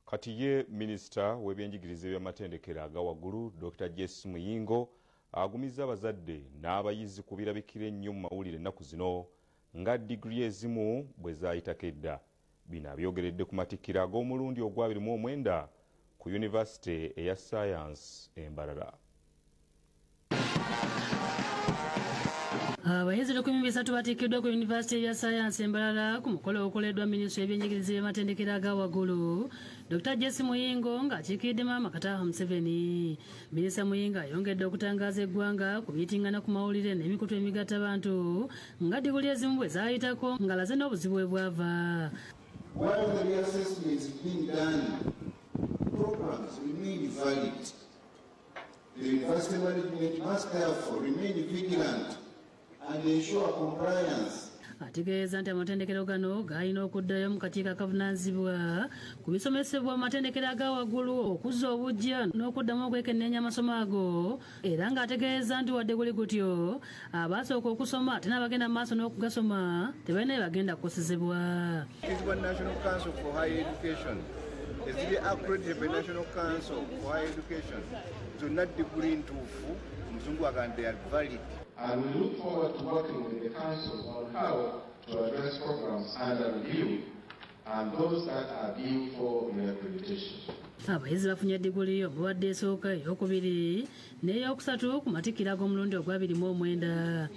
Kati ye Minisita w'ebyenjigiriza by'amatendekero aga waggulu Dr. Muyingo agumizza abazadde n'abayizi kubirabikira ennyo mu mawulire ennaku zino nga digiri ezimu bwe zaayitako edda. Bino abyogeredde ku matikkira ag'omulundi ogwa-29 ku Yunivasite eya Science e Mbarara. Abayizi 13 batikkiddwa ku Yunivasite ya Science e Mbarara ku mukolo ogukoleddwa Minisita w'ebyenjigiriza by'amatendekero aga waggulu Dr. Muyingo ng'akiikiridde Maama Kataha Museveni. Minisita Muyingo ayongedde okutangaaza eggwanga ku biyitingana ku mawulire n'emikutu emigatta abantu nga diguli ezimu bwe zaayitako ng'alaze n'obuzibu bwe bwava. While the reassessment is being done, programs remain valid. The university management must therefore remain vigilant and ensure compliance. Ategeeza nti amatendekero gano gaalina okuddayo mu kakiiko akavunaanyizibwa ku bisomesebwa amatendekero aga waggulu okuzza obujja n'okuddamu okwekenneenya amasomo ago, era ng'ategeeza nti wadde guli gutyo abaasooka okusoma ate n'abagenda mu maaso n'okugasoma tebalina bye bagenda kukosezebwa. National Council for Higher Education is the accredited by National Council for Higher Education to not degree ntuufu muzungu agamba they are valid. And we look forward to working with the Council on how to address programs under review and those that are due for reaccreditation. Abayizi bafunye diguli omuwadde esooka ey'okubiri n'ey'okusatu ku matikkiro ag'omulundi ogwa-29.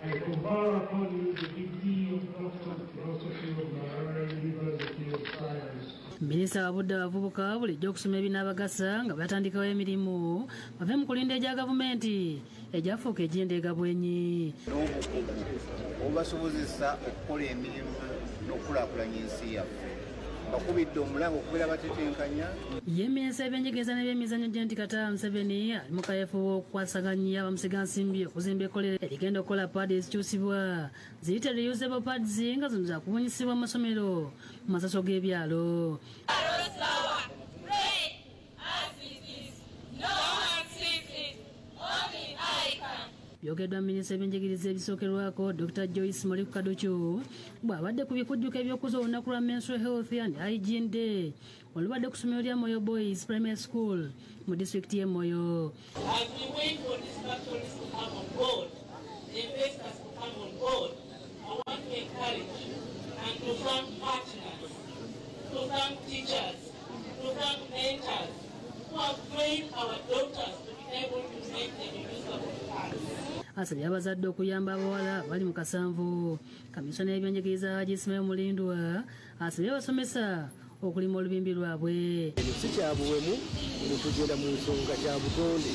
I confer upon you the degree of Doctor of Philosophy of Maharana University of Science. Minisita wabudde abavubuka bulijjo okusoma ebinaabagasa nga batandikawo emirimu bave mu kulinda egya gavumenti egyafuuka egy'endeega bwenyi. Obasobozesa okukola emirimu n'okulaakulanya ensi yaffe. Bakubidde omulango okubeera batetenkanya. Ye Minisita w'ebyenjigiriza n'ebyemizannyo Jenti Kataha Museveni ali mu kayeefu w'okukwasaganya abamusigansimbi okuzimba ekkolero erigenda okukola paadi ezikyusibwa ziyite reusable pads nga zino zakubunyisibwa mu masomero mu masaso g'ebyalo. Byogeddwa Minisita w'ebyenjigiriza ebisookerwako Dr. Joyce Kaduchu bw'abadde ku bikujjuko eby'okuza olunaku lwa Menstrual Health and Hygiene Day olubadde ku ssomero lya Moyo Boys Primary School mu disitulikiti y'e Moyo. As we wait for these factories to come on board, the investors to come on board, I want to encourage and to thank partners, to thank teachers, to thank mentors who have trained our daughters to be able to make the reusable pads. Asabye abazadde okuyamba abawala bali mu kasanvu. Kamisona y'ebyenjigiriza Haji Ismail Mulindwa asabye abasomesa okulima olubimbi lwabwe. Si kya buwemu okugenda mu nsonga kya butonde.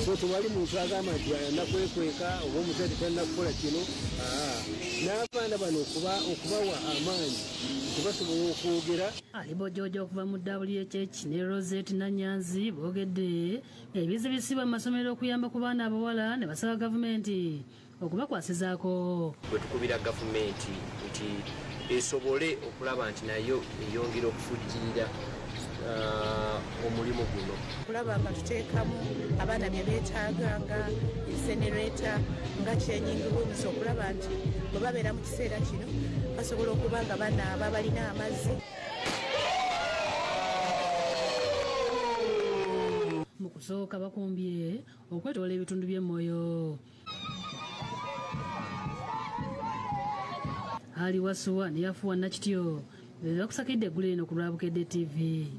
So tewali muntu agamba nti nakwekweka oba omusajja talina kukola kino. N'abaana bano okubawa amaanyi kubasobola okwogera. Alibo Jojo okuva mu WHH ne Rosette Nanyanzi boogedde ebizibisibwa mu masomero okuyamba ku baana abawala ne basaba gavumenti okubakwasizaako. Bwe tukubira gavumenti nti esobole okulaba nti nayo eyongera okufujjirira omulimu guno. Kulaba nga tuteekamu abaana bye beetaaga nga insenereta nga changing rooms okulaba nti bwe babeera mu kiseera kino basobola okuba nga banaaba balina amazzi. Mu kusooka bakumbye okwetoola ebitundu by'e Moyo. Ali wasuwa ne yafuwa Nakityo bwe bakusakidde eggulu eno ku lwa Bukedde TV.